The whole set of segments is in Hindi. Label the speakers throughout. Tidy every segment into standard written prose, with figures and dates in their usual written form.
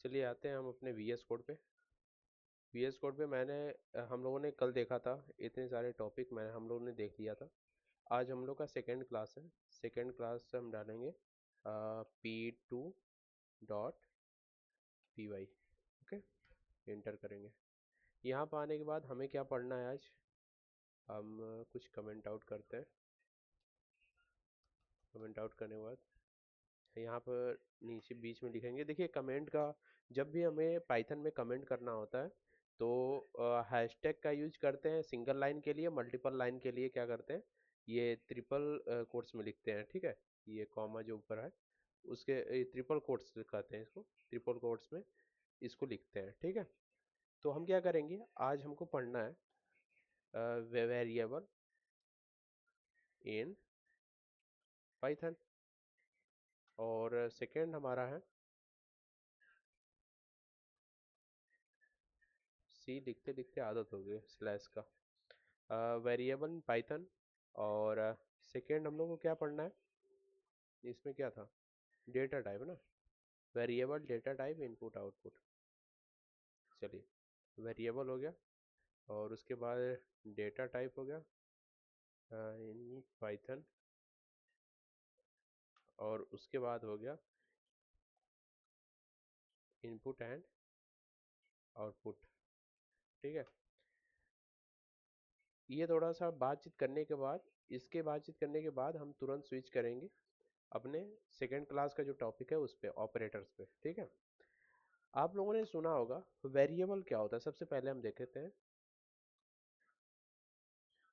Speaker 1: चलिए आते हैं हम अपने वीएस कोड पे। वीएस कोड पे हम लोगों ने कल देखा था। इतने सारे टॉपिक हम लोगों ने देख लिया था। आज हम लोग का सेकेंड क्लास है। सेकेंड क्लास से हम डालेंगे p2.py। ओके, एंटर करेंगे। यहाँ पर आने के बाद हमें क्या पढ़ना है आज? हम कुछ कमेंट आउट करते हैं। कमेंट आउट करने के बाद यहाँ पर नीचे बीच में लिखेंगे। देखिए कमेंट का, जब भी हमें पाइथन में कमेंट करना होता है तो हैशटैग का यूज करते हैं सिंगल लाइन के लिए। मल्टीपल लाइन के लिए क्या करते हैं, ये ट्रिपल कोट्स में लिखते हैं। ठीक है, ये कॉमा जो ऊपर है उसके ट्रिपल कोट्स कहते हैं इसको। ट्रिपल कोट्स में इसको लिखते हैं। ठीक है, तो हम क्या करेंगे, आज हमको पढ़ना है वेरिएबल इन पाइथन। और सेकेंड हमारा है सी। लिखते लिखते आदत हो गई स्लैश का। Variable in Python. और सेकेंड हम लोग को क्या पढ़ना है, इसमें क्या था, डेटा टाइप ना। Variable data type input output. चलिए, वेरिएबल हो गया और उसके बाद डेटा टाइप हो गया इन पाइथन। और उसके बाद हो गया इनपुट एंड आउटपुट। ठीक है, ये थोड़ा सा बातचीत करने के बाद, इसके बातचीत करने के बाद हम तुरंत स्विच करेंगे अपने सेकेंड क्लास का जो टॉपिक है उस पे, ऑपरेटर्स पे। ठीक है, आप लोगों ने सुना होगा वेरिएबल क्या होता है। सबसे पहले हम देख लेते हैं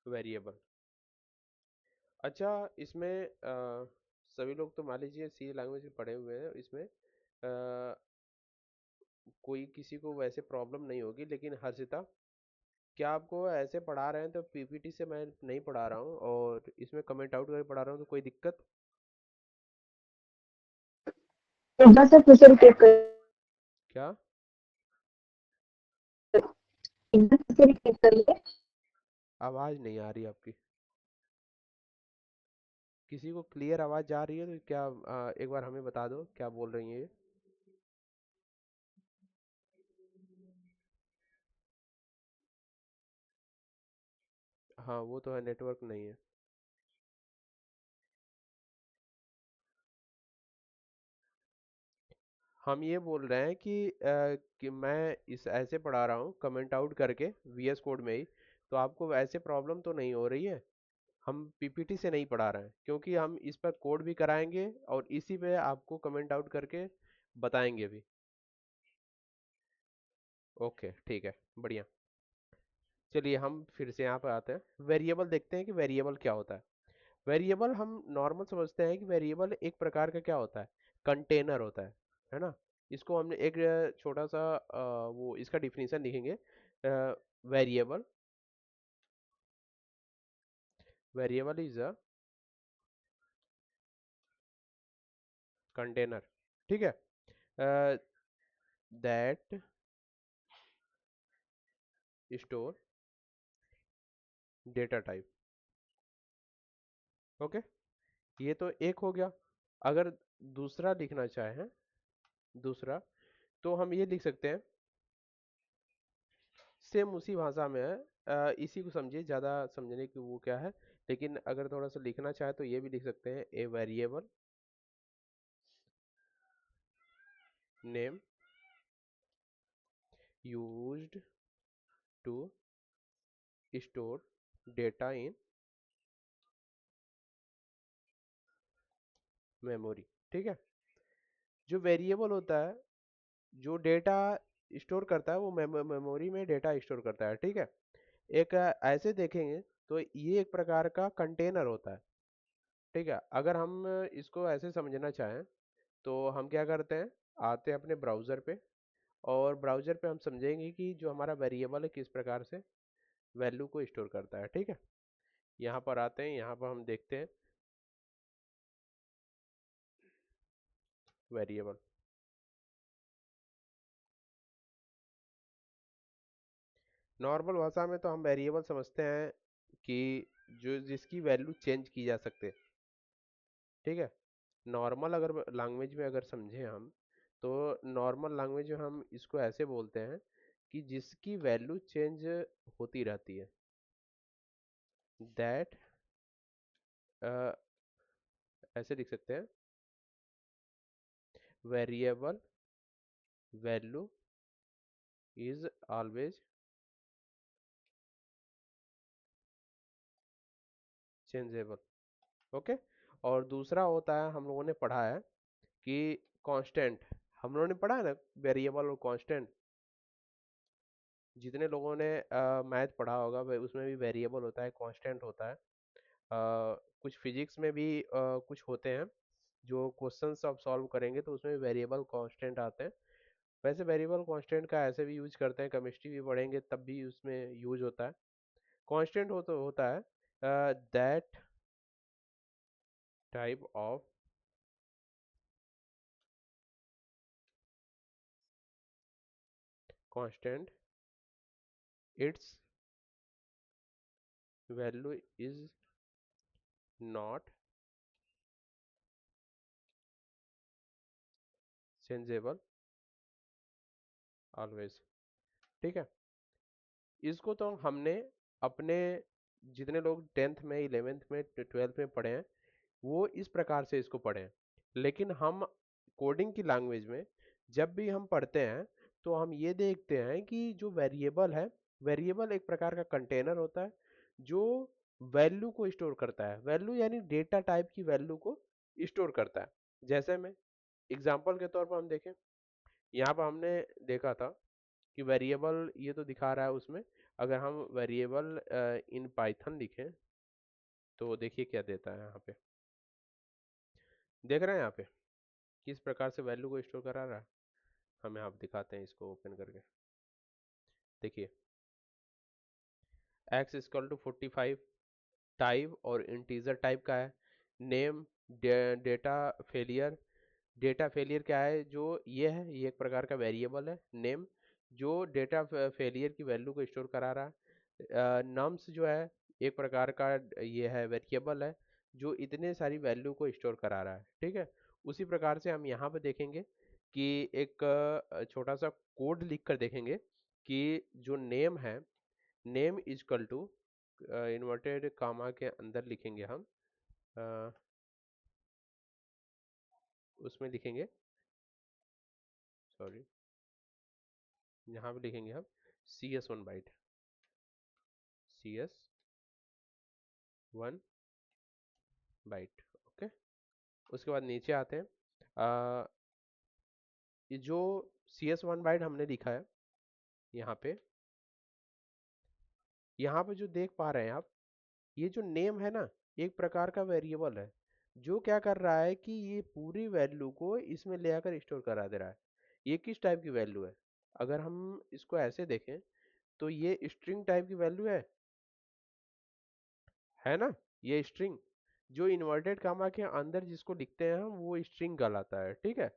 Speaker 1: वेरिएबल। अच्छा, इसमें सभी लोग तो मान लीजिए सी लैंग्वेज में पढ़े हुए हैं। इसमें कोई किसी को वैसे प्रॉब्लम नहीं होगी, लेकिन हर्षिता, क्या आपको ऐसे पढ़ा रहे हैं तो पीपीटी से मैं नहीं पढ़ा रहा हूँ और इसमें कमेंट आउट करके पढ़ा रहा हूँ, तो कोई दिक्कत?
Speaker 2: एक बार सर फिर से रिपीट कर
Speaker 1: क्या?
Speaker 2: एक बार फिर से रिपीट करिए।
Speaker 1: आवाज़ नहीं आ रही आपकी। किसी को क्लियर आवाज़ जा रही है तो क्या एक बार हमें बता दो क्या बोल रही है ये। हाँ, वो तो है, नेटवर्क नहीं है। हम ये बोल रहे हैं कि मैं इस ऐसे पढ़ा रहा हूँ कमेंट आउट करके वीएस कोड में ही, तो आपको ऐसे प्रॉब्लम तो नहीं हो रही है। हम पीपीटी से नहीं पढ़ा रहे हैं, क्योंकि हम इस पर कोड भी कराएंगे और इसी पे आपको कमेंट आउट करके बताएंगे भी। ओके, ठीक है, बढ़िया। चलिए हम फिर से यहाँ पर आते हैं, वेरिएबल देखते हैं कि वेरिएबल क्या होता है। वेरिएबल हम नॉर्मल समझते हैं कि वेरिएबल एक प्रकार का क्या होता है, कंटेनर होता है ना। इसको हमने एक छोटा सा वो इसका डिफिनीशन लिखेंगे। Variable, variable is a container. ठीक है, that store data type. Okay, ये तो एक हो गया। अगर दूसरा लिखना चाहें, दूसरा, तो हम ये लिख सकते हैं, सेम उसी भाषा में है। इसी को समझिए, ज़्यादा समझने की वो क्या है। लेकिन अगर थोड़ा सा लिखना चाहे तो ये भी लिख सकते हैं, a variable name used to store data in memory. ठीक है, जो वेरिएबल होता है, जो डेटा स्टोर करता है, वो मेमोरी में डेटा स्टोर करता है। ठीक है, एक ऐसे देखेंगे तो ये एक प्रकार का कंटेनर होता है। ठीक है, अगर हम इसको ऐसे समझना चाहें तो हम क्या करते हैं, आते हैं अपने ब्राउज़र पे, और ब्राउज़र पे हम समझेंगे कि जो हमारा वेरिएबल है किस प्रकार से वैल्यू को स्टोर करता है। ठीक है, यहाँ पर आते हैं, यहाँ पर हम देखते हैं वेरिएबल। नॉर्मल भाषा में तो हम वेरिएबल समझते हैं कि जो जिसकी वैल्यू चेंज की जा सकते। ठीक है, नॉर्मल अगर लैंग्वेज में अगर समझें हम, तो नॉर्मल लैंग्वेज में हम इसको ऐसे बोलते हैं कि जिसकी वैल्यू चेंज होती रहती है, दैट ऐसे लिख सकते हैं, variable value is always changeable. Okay. और दूसरा होता है, हम लोगों ने पढ़ा है कि कांस्टेंट, हम लोगों ने पढ़ा है ना वेरिएबल और कांस्टेंट। जितने लोगों ने मैथ पढ़ा होगा उसमें भी वेरिएबल होता है, कांस्टेंट होता है। कुछ फिजिक्स में भी कुछ होते हैं जो क्वेश्चंस आप सॉल्व करेंगे तो उसमें वेरिएबल कांस्टेंट आते हैं। वैसे वेरिएबल कांस्टेंट का ऐसे भी यूज करते हैं, केमिस्ट्री भी पढ़ेंगे तब भी उसमें यूज होता है। कांस्टेंट तो होता है that type of constant it's value is not changeable always. ठीक है। इसको तो हमने अपने जितने लोग 10th में 11th में 12th में पढ़े हैं वो इस प्रकार से इसको पढ़े हैं। लेकिन हम कोडिंग की लैंग्वेज में जब भी हम पढ़ते हैं तो हम ये देखते हैं कि जो वेरिएबल है, वेरिएबल एक प्रकार का कंटेनर होता है जो वैल्यू को स्टोर करता है। वैल्यू यानी डेटा टाइप की वैल्यू को स्टोर करता है। जैसे में एग्जांपल के तौर पर हम देखें, यहाँ पर हमने देखा था कि वेरिएबल ये तो दिखा रहा है उसमें। अगर हम वेरिएबल इन पाइथन लिखें तो देखिए क्या देता है यहाँ पे। देख रहे हैं यहाँ पे किस प्रकार से वैल्यू को स्टोर करा रहा है। हम यहाँ पे दिखाते हैं इसको ओपन करके। देखिए x इक्वल टू 45 टाइप और इंटीजर टाइप का है। Name data failure, data failure क्या है, जो ये है ये एक प्रकार का वेरिएबल है नेम जो डेटा फेलियर की वैल्यू को स्टोर करा रहा है। नम्स जो है एक प्रकार का ये है वेरिएबल है जो इतने सारी वैल्यू को स्टोर करा रहा है। ठीक है। उसी प्रकार से हम यहाँ पे देखेंगे कि एक छोटा सा कोड लिख कर देखेंगे कि जो नेम है, name equal to inverted comma के अंदर लिखेंगे हम अ, उसमें लिखेंगे, सॉरी, यहाँ पे लिखेंगे हम CS1 bite, CS1 bite. Okay. उसके बाद नीचे आते हैं। ये जो CS1 बाइट हमने लिखा है यहाँ पे, यहाँ पे जो देख पा रहे हैं आप, ये जो नेम है ना एक प्रकार का वेरिएबल है जो क्या कर रहा है कि ये पूरी वैल्यू को इसमें ले आकर स्टोर करा दे रहा है। ये किस टाइप की वैल्यू है, अगर हम इसको ऐसे देखें तो ये स्ट्रिंग टाइप की वैल्यू है ना। ये स्ट्रिंग जो इन्वर्टेड कामा के अंदर जिसको लिखते हैं हम वो स्ट्रिंग कहलाता है। ठीक है।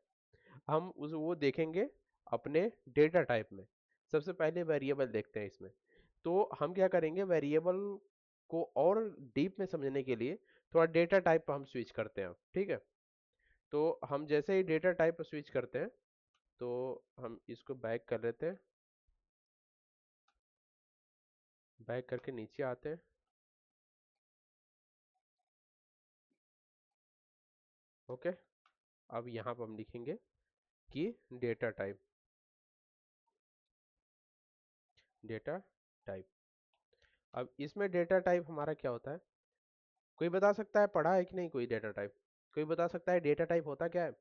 Speaker 1: हम उस वो देखेंगे अपने डेटा टाइप में। सबसे पहले वेरिएबल देखते हैं इसमें। तो हम क्या करेंगे, वेरिएबल को और डीप में समझने के लिए थोड़ा डेटा टाइप पर हम स्विच करते हैं। ठीक है। तो हम जैसे ही डेटा टाइप पर स्विच करते हैं तो हम इसको बैक कर लेते हैं, बैक करके नीचे आते हैं। ओके। अब यहाँ पर हम लिखेंगे कि डेटा टाइप, डेटा टाइप। अब इसमें डेटा टाइप हमारा क्या होता है, कोई बता सकता है, पढ़ा है कि नहीं कोई डेटा टाइप, कोई बता सकता है डेटा टाइप होता क्या है,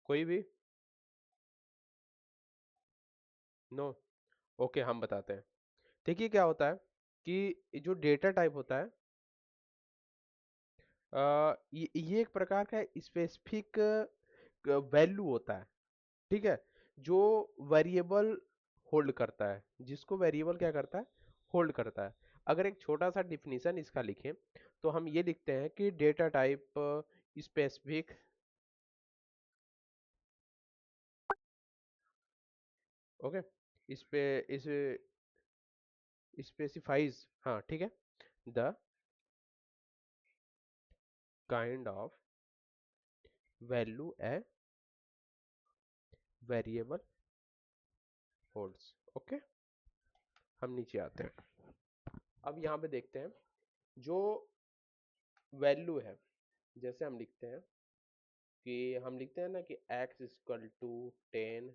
Speaker 1: कोई भी? नो। ओके हम बताते हैं। देखिए क्या होता है कि जो डेटा टाइप होता है ये एक प्रकार का स्पेसिफिक वैल्यू होता है। ठीक है। जो वेरिएबल होल्ड करता है, जिसको वेरिएबल क्या करता है, होल्ड करता है। अगर एक छोटा सा डिफिनीशन इसका लिखें तो हम ये लिखते हैं कि डेटा टाइप स्पेसिफिक, ओके, इस पे इस स्पेसिफाइज, हाँ ठीक है, the kind of value a variable holds. Okay, हम नीचे आते हैं। अब यहाँ पे देखते हैं जो वैल्यू है, जैसे हम लिखते हैं कि हम लिखते हैं ना कि x इक्वल टू 10,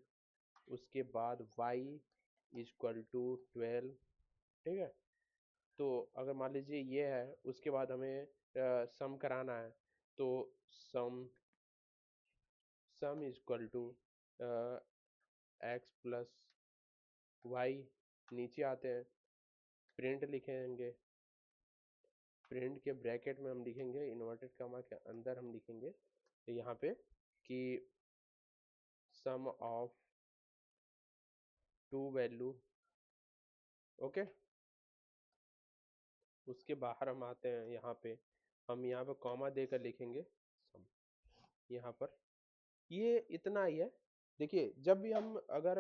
Speaker 1: उसके बाद y इक्वल टू 12। ठीक है, तो अगर मान लीजिए ये है, उसके बाद हमें सम कराना है, तो sum sum equal to x plus y. नीचे आते हैं, प्रिंट लिखेंगे, प्रिंट के ब्रैकेट में हम लिखेंगे, इन्वर्टेड कॉमा के अंदर हम लिखेंगे यहाँ पे कि सम ऑफ टू वैल्यू। ओके, उसके बाहर हम आते हैं, यहाँ पे हम यहाँ पे कॉमा देकर लिखेंगे सम, यहाँ पर। ये इतना ही है। देखिए, जब भी हम अगर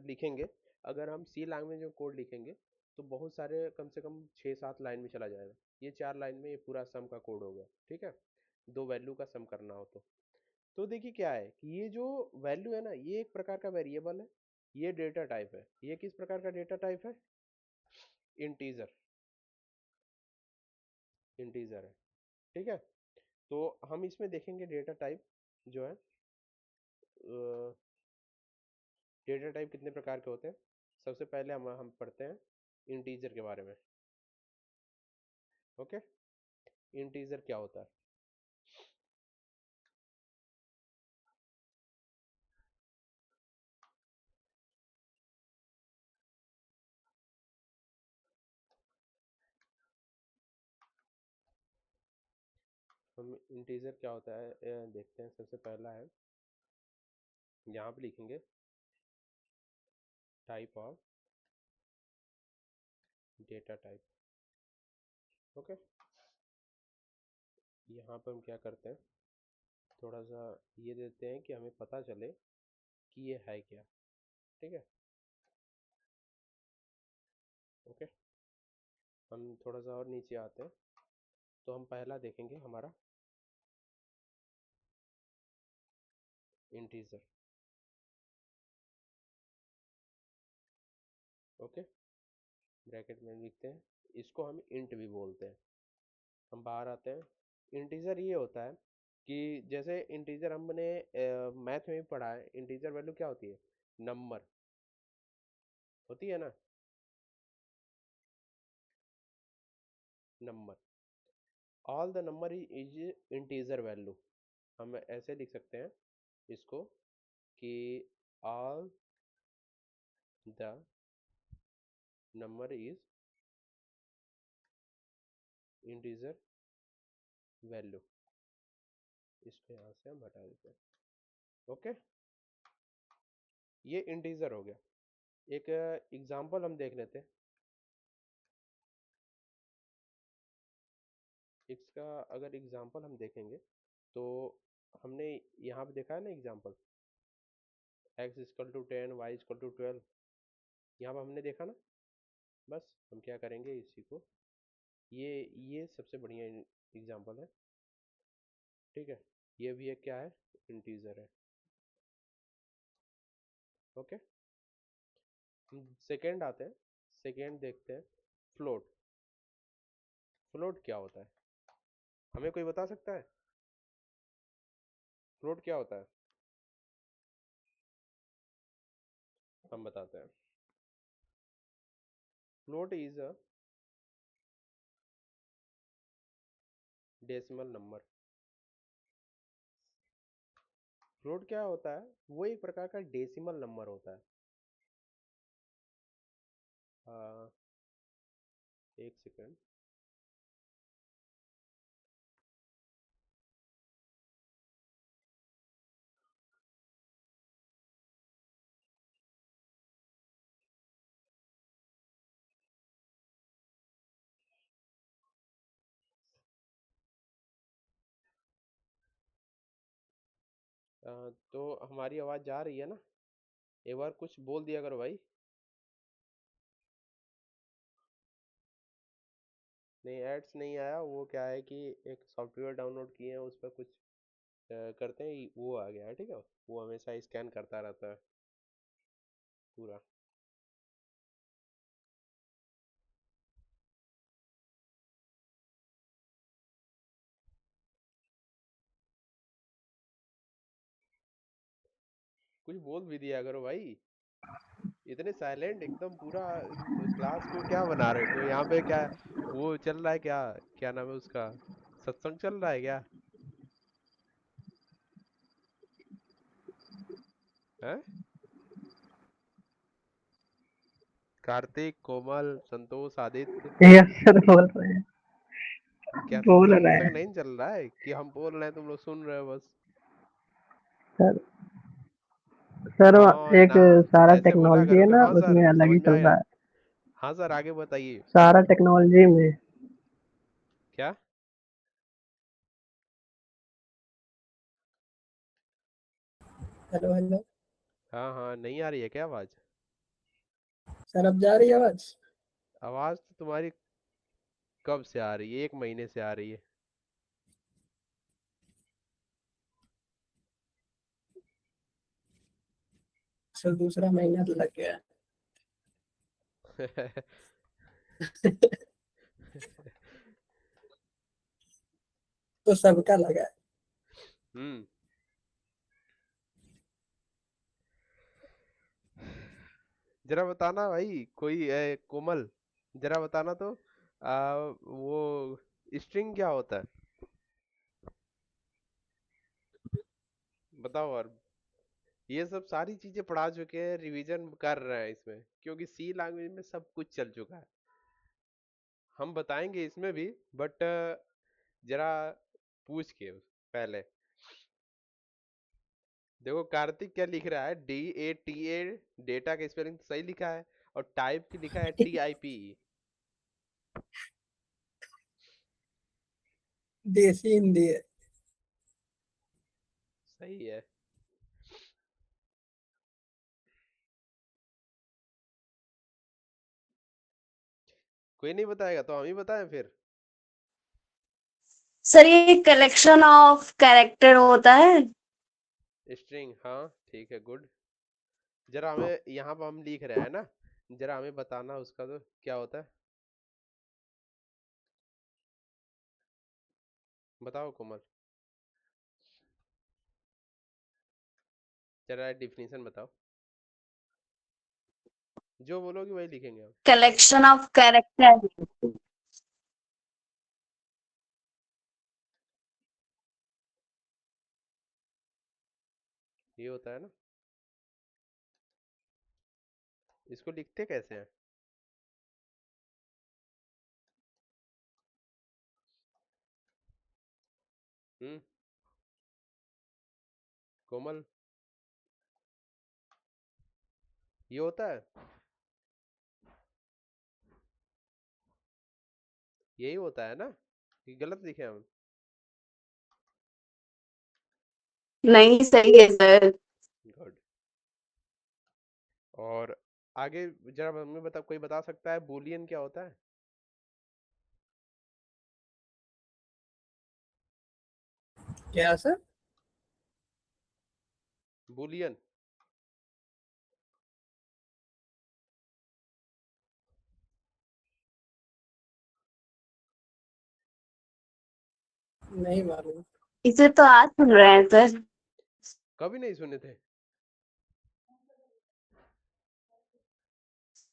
Speaker 1: लिखेंगे, अगर हम सी लैंग्वेज में कोड लिखेंगे तो बहुत सारे, कम से कम 6-7 लाइन में चला जाएगा। ये 4 लाइन में ये पूरा सम का कोड हो गया। ठीक है, दो वैल्यू का सम करना हो तो देखिए क्या है कि ये जो वैल्यू है ना, ये एक प्रकार का वेरिएबल है, ये डेटा टाइप है। ये किस प्रकार का डेटा टाइप है? इंटीजर, इंटीजर है। ठीक है, तो हम इसमें देखेंगे डेटा टाइप जो है, डेटा टाइप कितने प्रकार के होते हैं। सबसे पहले हम पढ़ते हैं इंटीजर के बारे में। ओके, इंटीजर क्या होता है? हम इंटीजर क्या होता है देखते हैं। सबसे पहला है, यहाँ पे लिखेंगे type of data type. Okay, यहाँ पे हम क्या करते हैं, थोड़ा सा ये देते हैं कि हमें पता चले कि ये है क्या। ठीक है, ओके, हम थोड़ा सा और नीचे आते हैं, तो हम पहला देखेंगे हमारा इंटीजर। ओके, ब्रैकेट में लिखते हैं, इसको हम इंट भी बोलते हैं। हम बाहर आते हैं। इंटीजर ये होता है कि जैसे इंटीजर हमने मैथ में भी पढ़ा है, इंटीजर वैल्यू क्या होती है? नंबर होती है ना, number. All the number is integer value. हम ऐसे लिख सकते हैं इसको कि all the number is integer value. इसको यहाँ से हम हटा देते हैं। ओके, ये इंटीजर हो गया। एक एग्जांपल हम देख लेते हैं इसका। अगर एग्जांपल हम देखेंगे तो हमने यहाँ पे देखा है ना example, x equal to 10, y equal to 12। यहाँ पे हमने देखा ना। बस हम क्या करेंगे, इसी को, ये सबसे बढ़िया एग्जांपल है। ठीक है, ये भी एक क्या है, इंटीजर है। ओके, हम सेकेंड आते हैं। सेकेंड देखते हैं, फ्लोट। फ्लोट क्या होता है? हमें कोई बता सकता है फ्लोट क्या होता है? हम बताते हैं। Float is a decimal number. Float क्या होता है? वो एक प्रकार का डेसिमल नंबर होता है। आ, एक सेकेंड। तो हमारी आवाज़ जा रही है ना? एक बार कुछ बोल दिया करो भाई। नहीं, एड्स नहीं आया। वो क्या है कि एक सॉफ्टवेयर डाउनलोड किए हैं, उस पर कुछ करते हैं, वो आ गया है, ठीक है। वो हमेशा स्कैन करता रहता है पूरा। कुछ बोल भी दिया करो भाई, इतने साइलेंट एकदम पूरा। क्लास को क्या बना रखे हो यहाँ पे, क्या वो चल रहा है क्या? क्या नाम है उसका, सत्संग चल रहा है क्या? है? कार्तिक, कोमल, संतोष, आदित्य,
Speaker 2: यस सर बोल रहे हैं।
Speaker 1: क्या
Speaker 2: बोल
Speaker 1: सत्संग
Speaker 2: रहे
Speaker 1: वत्संग
Speaker 2: हैं
Speaker 1: नहीं चल रहा है कि हम बोल रहे हैं तुम लोग सुन रहे हो बस?
Speaker 2: सर। सर
Speaker 1: हाँ
Speaker 2: एक
Speaker 1: ना,
Speaker 2: सारा
Speaker 1: ऐसे बोला
Speaker 2: टेक्नोलॉजी
Speaker 1: करो
Speaker 2: है
Speaker 1: ना।
Speaker 2: ना,
Speaker 1: हाँ
Speaker 2: उसमें
Speaker 1: सर,
Speaker 2: अलग
Speaker 1: समझ
Speaker 2: ही
Speaker 1: में
Speaker 2: चल
Speaker 1: आया।
Speaker 2: रहा है।
Speaker 1: हाँ सर, आगे बताइए।
Speaker 2: सारा टेक्नोलॉजी में।
Speaker 1: क्या?
Speaker 3: Hello hello.
Speaker 1: हाँ हाँ, नहीं आ रही है क्या आवाज?
Speaker 3: सर अब जा रही है आवाज?
Speaker 1: आवाज तो तुम्हारी कब से आ रही है, 1 महीने से आ रही है।
Speaker 3: सर दूसरा महीना तो लग गया है। तो सबका लगा है।
Speaker 1: हम्म। जरा बताना भाई, कोई कोमल, जरा बताना तो, वो स्ट्रिंग क्या होता है, बताओ। और ये सब सारी चीजें पढ़ा चुके हैं, रिवीजन कर रहे हैं इसमें, क्योंकि सी लैंग्वेज में सब कुछ चल चुका है। हम बताएंगे इसमें भी, बट जरा पूछ के पहले। देखो कार्तिक क्या लिख रहा है, DATA, डेटा का स्पेलिंग सही लिखा है, और टाइप की लिखा है TIPE।
Speaker 3: देसी हिंदी है।
Speaker 1: सही है। कोई नहीं बताएगा तो हम ही बताएं फिर।
Speaker 4: सर ये कलेक्शन ऑफ कैरेक्टर होता है।
Speaker 1: स्ट्रिंग, हाँ ठीक है, गुड। जरा हमें, यहाँ पर हम लिख रहे हैं ना, जरा हमें बताना उसका तो क्या होता है, बताओ कोमल। जरा डिफिनीशन बताओ, जो बोलोगे वही लिखेंगे हम।
Speaker 4: Collection of character.
Speaker 1: ये होता है ना, इसको लिखते कैसे हैं? हम्म। कोमल, ये होता है, यही होता है ना, कि गलत लिखे हम?
Speaker 4: नहीं सही है सर।
Speaker 1: गुड। और आगे जरा हमें बता, कोई बता सकता है बूलियन क्या होता है?
Speaker 3: क्या सर?
Speaker 1: बूलियन।
Speaker 3: नहीं मालूम।
Speaker 4: इसे तो आज सुन रहे हैं सर।
Speaker 1: कभी नहीं सुने थे?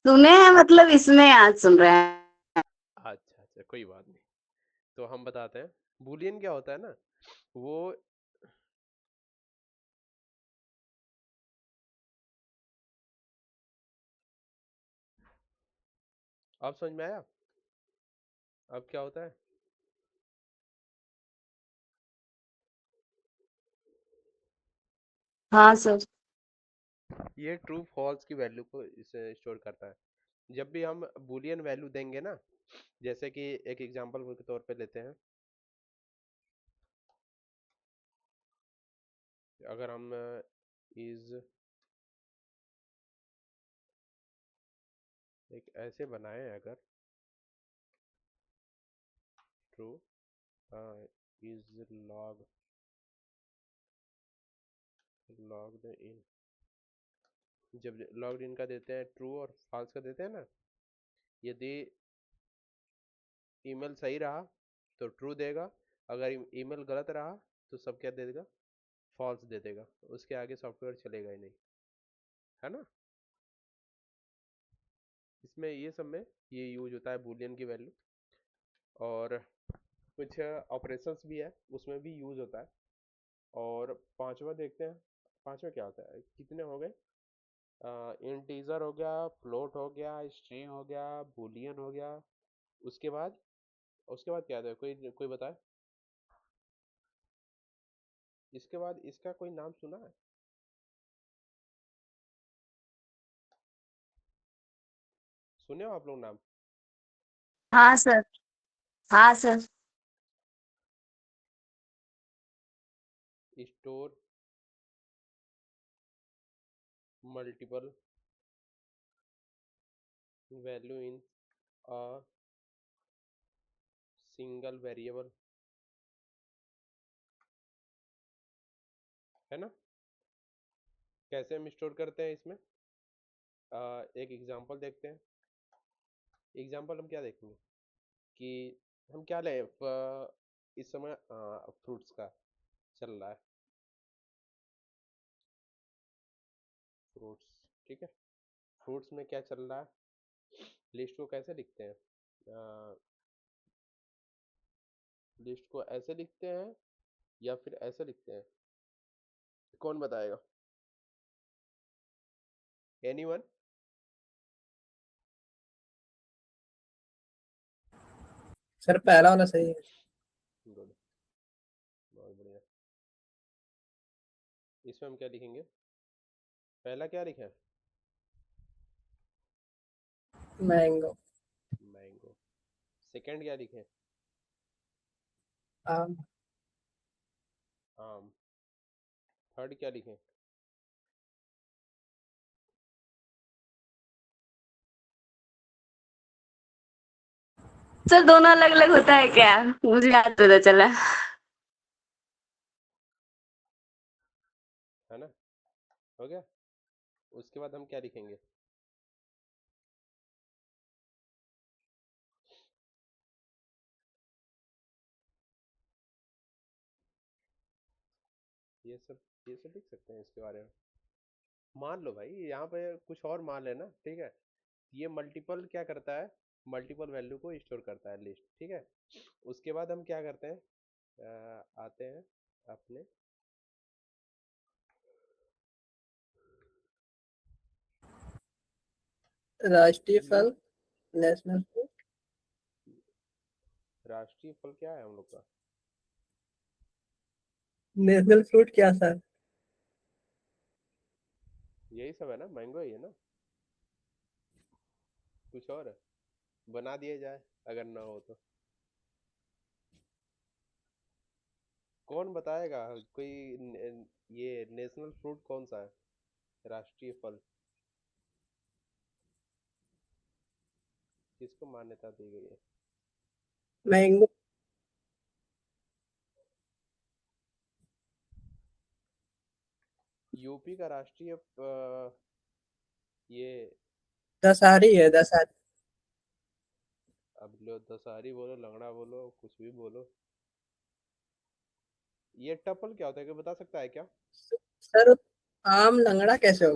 Speaker 4: सुने हैं मतलब इसमें आज सुन रहे हैं।
Speaker 1: अच्छा अच्छा, कोई बात नहीं। तो हम बताते हैं, बूलियन क्या होता है ना, वो, अब समझ में आया अब क्या होता है?
Speaker 4: हाँ सर।
Speaker 1: ये ट्रू फॉल्स की वैल्यू को इसे स्टोर करता है। जब भी हम बूलियन वैल्यू देंगे ना, जैसे कि एक एग्जांपल के तौर पे लेते हैं, अगर हम इज एक ऐसे बनाए, अगर true, is log logged in, जब लॉग्ड इन का देते हैं ट्रू और फॉल्स का देते हैं ना, यदि ईमेल सही रहा तो ट्रू देगा, अगर ईमेल गलत रहा तो सब क्या दे देगा, फॉल्स दे देगा, उसके आगे सॉफ्टवेयर चलेगा ही नहीं, है ना। इसमें ये सब में ये यूज होता है बूलियन की वैल्यू, और कुछ ऑपरेशंस भी है उसमें भी यूज होता है। और पांचवा देखते हैं, पांचवा क्या होता है, कितने हो गए, इंटीजर हो गया, फ्लोट हो गया, स्ट्रिंग हो गया, बूलियन हो गया, उसके बाद, उसके बाद क्या था, कोई कोई बताए, इसके बाद इसका कोई नाम सुना है, सुने हो आप लोग नाम,
Speaker 4: हाँ सर। हाँ sir.
Speaker 1: Store multiple value in a single variable, है ना। कैसे हम स्टोर करते हैं इसमें, एक एग्जांपल देखते हैं। एग्जांपल हम क्या देखेंगे कि हम क्या लें, इस समय फ्रूट्स का चल रहा है, फ्रूट्स, ठीक है। फ्रूट्स में क्या चल रहा है, लिस्ट को कैसे लिखते हैं, लिस्ट को ऐसे लिखते हैं या फिर ऐसे लिखते हैं, कौन बताएगा, एनीवन।
Speaker 3: सर पहला वाला सही है।
Speaker 1: गुड, बहुत बढ़िया। इसमें हम क्या लिखेंगे, पहला क्या लिखें,
Speaker 3: मैंगो।
Speaker 1: मैंगो, सेकंड क्या लिखें,
Speaker 3: आम।
Speaker 1: आम, थर्ड क्या लिखें,
Speaker 4: सर दोनों अलग अलग होता है क्या? मुझे आज पता चला।
Speaker 1: है ना, हो गया। उसके बाद हम क्या लिखेंगे, ये सब लिख सकते हैं इसके बारे में। मान लो भाई यहाँ पे कुछ और मान लेना, ठीक है। ये मल्टीपल क्या करता है, मल्टीपल वैल्यू को स्टोर करता है लिस्ट, ठीक है। उसके बाद हम क्या करते हैं, आते हैं अपने,
Speaker 3: राष्ट्रीय
Speaker 1: लिस्ट,
Speaker 3: फल, नेशनल फ्रूट।
Speaker 1: राष्ट्रीय फल क्या है हम लोग का,
Speaker 3: नेशनल फ्रूट क्या सर?
Speaker 1: यही सब है ना, मैंगो ही है ना, कुछ और है? बना दिया जाए अगर ना हो तो, कौन बताएगा, कोई ये नेशनल फ्रूट कौन सा है, राष्ट्रीय फल, किसको मान्यता दी गई है,
Speaker 3: मैंगो।
Speaker 1: यूपी का राष्ट्रीय ये,
Speaker 3: दशहरी है, दशहरी।
Speaker 1: अब लो दशहरी बोलो, लंगड़ा बोलो, कुछ भी बोलो, ये टपल क्या होता है, कोई बता सकता है क्या।
Speaker 3: सर आम लंगड़ा कैसे हो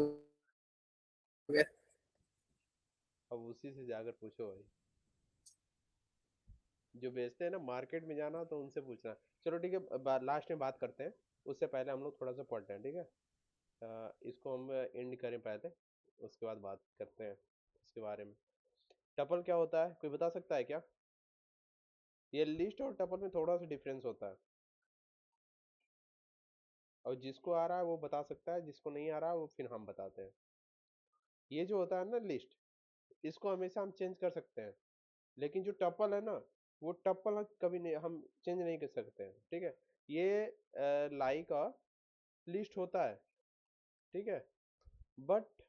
Speaker 3: गया?
Speaker 1: अब उसी से जाकर पूछो भाई, जो बेचते हैं ना मार्केट में, जाना तो उनसे पूछना। चलो ठीक है, लास्ट में बात करते हैं, उससे पहले हम लोग थोड़ा सा पढ़ते हैं, ठीक है। इसको हम एंड करें पहले, उसके बाद बात करते हैं इसके बारे में। टपल क्या होता है, कोई बता सकता है क्या, ये लिस्ट और टपल में थोड़ा सा डिफरेंस होता है, और जिसको आ रहा है वो बता सकता है, जिसको नहीं आ रहा है वो फिर हम बताते हैं। ये जो होता है ना लिस्ट, इसको हमेशा हम चेंज कर सकते हैं, लेकिन जो टपल है ना, वो टपल कभी नहीं हम चेंज नहीं कर सकते हैं, ठीक है। ये लाइक अ लिस्ट होता है, ठीक है, but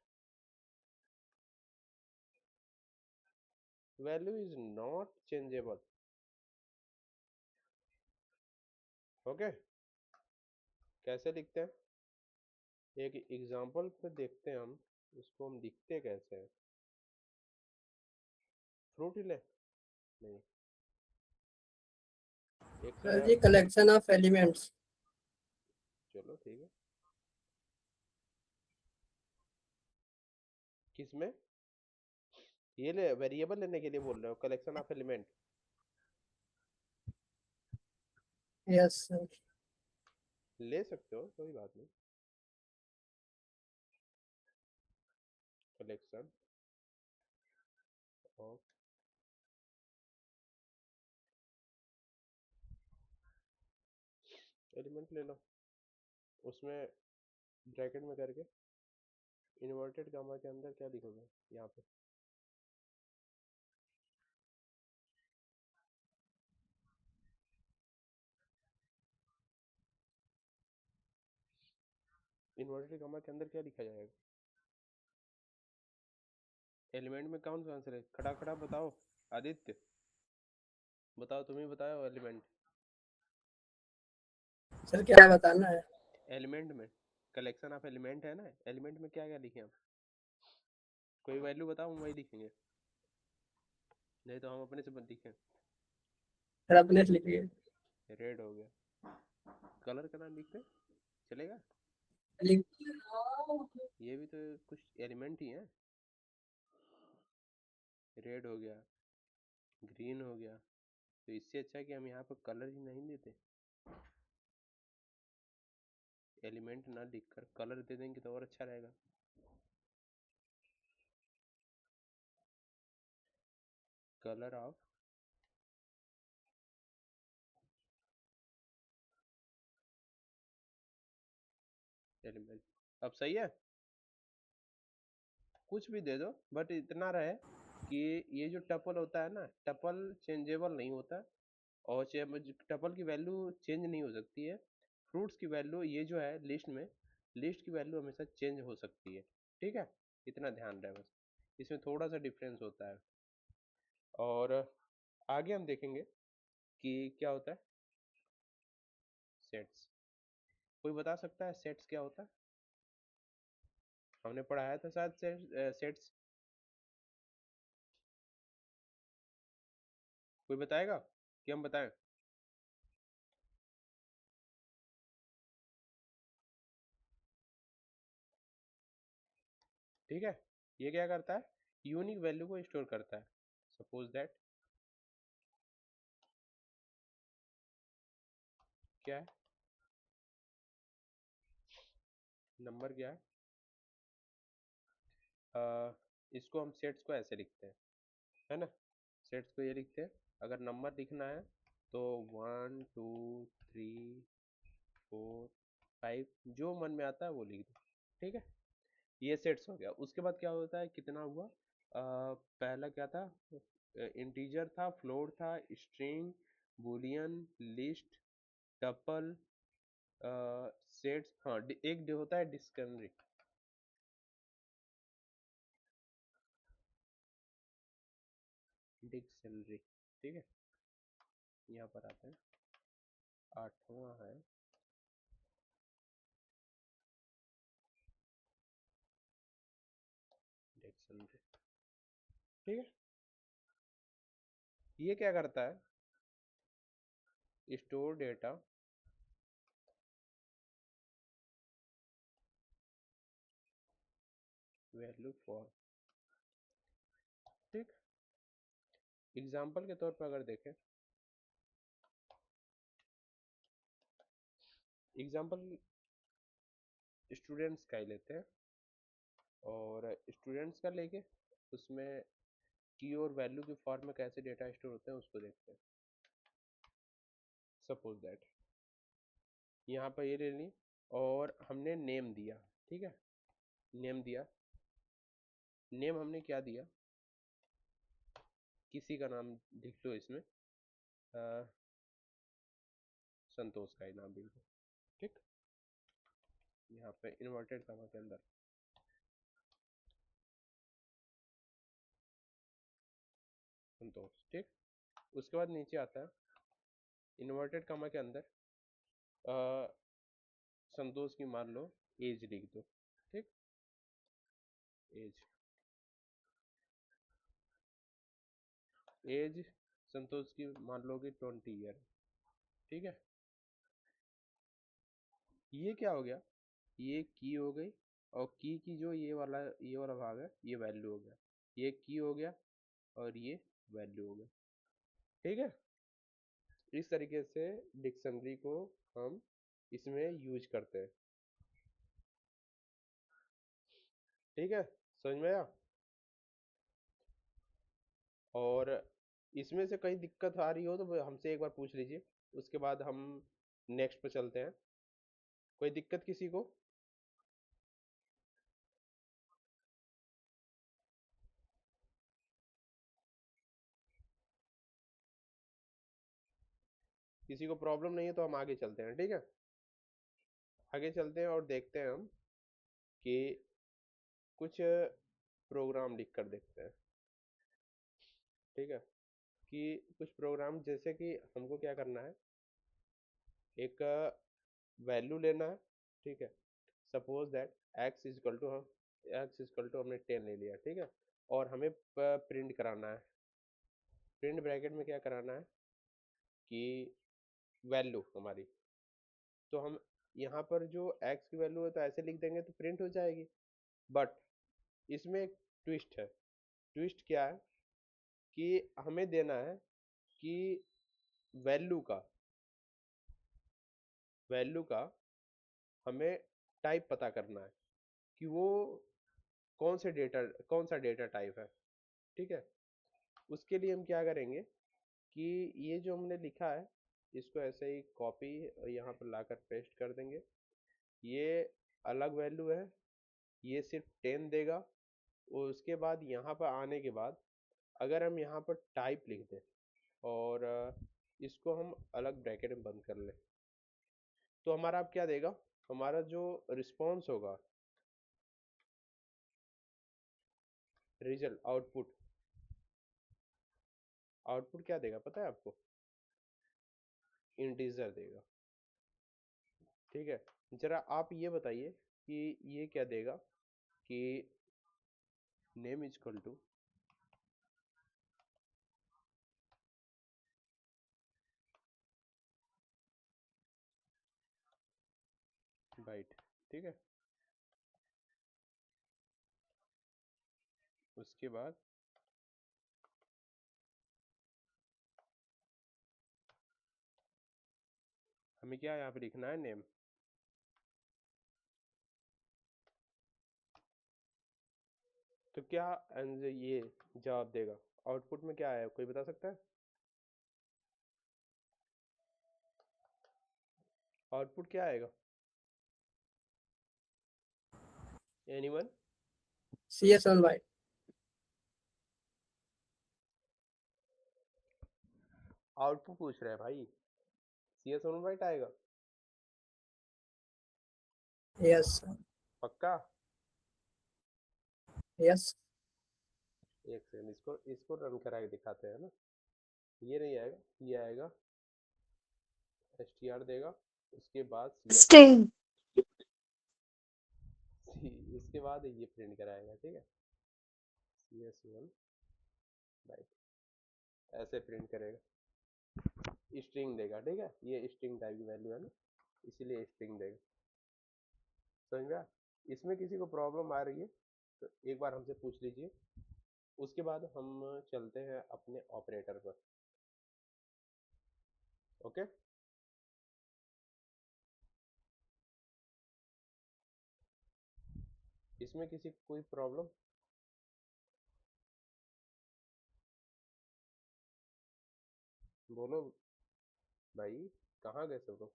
Speaker 1: value is not changeable, okay. कैसे लिखते हैं, एक एग्जांपल पे देखते हैं हम, इसको हम लिखते कैसे हैं। फ्रूट ही ले, नहीं, एक
Speaker 3: sir ji collection of elements.
Speaker 1: चलो ठीक है, किसमें ये ले वेरिएबल लेने के लिए बोल रहे हो, collection of element?
Speaker 3: Yes sir.
Speaker 1: ले सकते हो, कोई बात नहीं। कलेक्शन ऑफ एलिमेंट ले लो, उसमें ब्रैकेट में करके इन्वर्टेड गामा के अंदर क्या लिखोगे यहाँ पे, इन्वर्टेड गामा के अंदर क्या लिखा जाएगा? एलिमेंट में कौन सा आंसर है, खड़ा खड़ा बताओ। आदित्य बताओ, तुम ही बताओ। एलिमेंट,
Speaker 3: सर क्या बताना है?
Speaker 1: एलिमेंट में कलेक्शन ऑफ एलिमेंट है ना, एलिमेंट में क्या क्या लिखे हम? कोई वैल्यू बताओ, हम वही लिखेंगे, नहीं तो हम अपने से लिखें।
Speaker 3: सर अपने से लिखिए।
Speaker 1: रेड हो गया, कलर का नाम लिखते चलेगा?
Speaker 3: लिख।
Speaker 1: ये भी तो कुछ एलिमेंट ही है। रेड हो गया, ग्रीन हो गया, तो इससे अच्छा है कि हम यहाँ पर कलर ही नहीं देते, एलिमेंट ना लिखकर कलर दे देंगे तो और अच्छा रहेगा। कलर ऑफ एलिमेंट, अब सही है, कुछ भी दे दो बट इतना रहे कि ये जो टपल होता है ना, टपल चेंजेबल नहीं होता, और टपल की वैल्यू चेंज नहीं हो सकती है। फ्रूट्स की वैल्यू ये जो है लिस्ट में, लिस्ट की वैल्यू हमेशा चेंज हो सकती है, ठीक है, इतना ध्यान रहे बस, इसमें थोड़ा सा डिफरेंस होता है। और आगे हम देखेंगे कि क्या होता है सेट्स। कोई बता सकता है सेट्स क्या होता है? हमने पढ़ाया था शायद सेट्स, कोई बताएगा कि हम बताएं? ठीक है, ये क्या करता है, यूनिक वैल्यू को स्टोर करता है। सपोज दैट क्या है, नंबर क्या है, इसको हम सेट्स को ऐसे लिखते हैं, है ना, सेट्स को ये लिखते हैं, अगर नंबर लिखना है तो 1 2 3 4 5, जो मन में आता है वो लिख दो, ठीक है, ये सेट्स हो गया। उसके बाद क्या होता है, कितना हुआ, पहला क्या था, इंटीजर था, फ्लोट था, string, Boolean, list, tuple, sets, हाँ एक होता है डिक्शनरी, डिक्शनरी, ठीक है, यहाँ पर आते हैं, आठवां है डिक्शनरी, ठीक है। ये क्या करता है, स्टोर डेटा वैल्यू फॉर, ठीक, एग्जाम्पल के तौर पर अगर देखें, एग्जाम्पल स्टूडेंट्स का ही लेते हैं, और स्टूडेंट्स का लेके उसमें की और वैल्यू के फॉर्म में कैसे डेटा स्टोर होते हैं उसको देखते हैं। सपोज दैट यहाँ पर ये ले ली और हमने नेम दिया, ठीक है, नेम दिया, नेम हमने क्या दिया, किसी का नाम लिख लो इसमें, संतोष का ही नाम लिख दो, ठीक, यहाँ पे इन्वर्टेड कॉमा के अंदर संतोष, ठीक। उसके बाद नीचे आता है इन्वर्टेड कॉमा के अंदर संतोष की मान लो एज लिख दो। ठीक, एज, एज संतोष की मान लो कि 20 ईयर। ठीक है, ये क्या हो गया, ये की हो गई, और की जो ये वाला भाग है ये वैल्यू हो गया, ये की हो गया और ये वैल्यू हो गया। ठीक है, इस तरीके से डिक्शनरी को हम इसमें यूज करते हैं। ठीक है, समझ में आया? और इसमें से कहीं दिक्कत आ रही हो तो हमसे एक बार पूछ लीजिए, उसके बाद हम नेक्स्ट पे चलते हैं। कोई दिक्कत किसी को? किसी को प्रॉब्लम नहीं है तो हम आगे चलते हैं। ठीक है, आगे चलते हैं और देखते हैं हम कि कुछ प्रोग्राम लिख कर देखते हैं। ठीक है, कि कुछ प्रोग्राम जैसे कि हमको क्या करना है, एक वैल्यू लेना है। ठीक है, suppose that x equal to, हम एक्स इजकल टू हमने 10 ले लिया। ठीक है, और हमें प्रिंट कराना है, प्रिंट ब्रैकेट में क्या कराना है कि वैल्यू हमारी, तो हम यहाँ पर जो एक्स की वैल्यू है तो ऐसे लिख देंगे तो प्रिंट हो जाएगी। बट इसमें एक ट्विस्ट है। ट्विस्ट क्या है कि हमें देना है कि वैल्यू का हमें टाइप पता करना है कि वो कौन सा डेटा टाइप है। ठीक है, उसके लिए हम क्या करेंगे कि ये जो हमने लिखा है इसको ऐसे ही कॉपी यहाँ पर लाकर पेस्ट कर देंगे। ये अलग वैल्यू है, ये सिर्फ 10 देगा। और उसके बाद यहाँ पर आने के बाद अगर हम यहाँ पर टाइप लिख दें और इसको हम अलग ब्रैकेट में बंद कर लें तो हमारा अब क्या देगा, हमारा जो रिस्पॉन्स होगा, रिजल्ट, आउटपुट क्या देगा पता है आपको? इंटीजर देगा। ठीक है, जरा आप ये बताइए कि ये क्या देगा कि name is equal to byte. ठीक है, उसके बाद हमें क्या यहाँ पे लिखना है, नेम। तो क्या ये जवाब देगा, आउटपुट में क्या है, कोई बता सकता है? आउटपुट क्या आएगा, एनीवन?
Speaker 3: CS1 bite.
Speaker 1: आउटपुट पूछ रहा है भाई, CS1 बाइट आएगा?
Speaker 3: यस
Speaker 1: पक्का?
Speaker 3: यस।
Speaker 1: एक सेकंड, इसको रन करा के दिखाते हैं ना। ये नहीं आएगा, ये आएगा, str देगा, उसके बाद
Speaker 4: स्टिंग।
Speaker 1: उसके बाद ये प्रिंट कराएगा। ठीक है, CS1 बाइट ऐसे प्रिंट करेगा, स्ट्रिंग देगा। ठीक है, ये स्ट्रिंग टाइप की वैल्यू है ना, इसीलिए स्ट्रिंग देगा। समझ गया? इसमें किसी को प्रॉब्लम आ रही है तो एक बार हमसे पूछ लीजिए, उसके बाद हम चलते हैं अपने ऑपरेटर पर। ओके, इसमें किसी को कोई प्रॉब्लम? बोलो भाई, कहाँ गए सब लोग?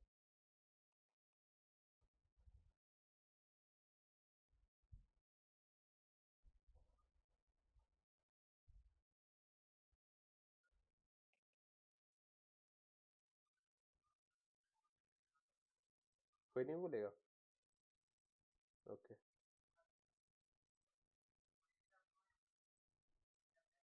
Speaker 1: कोई नहीं बोलेगा? ओके।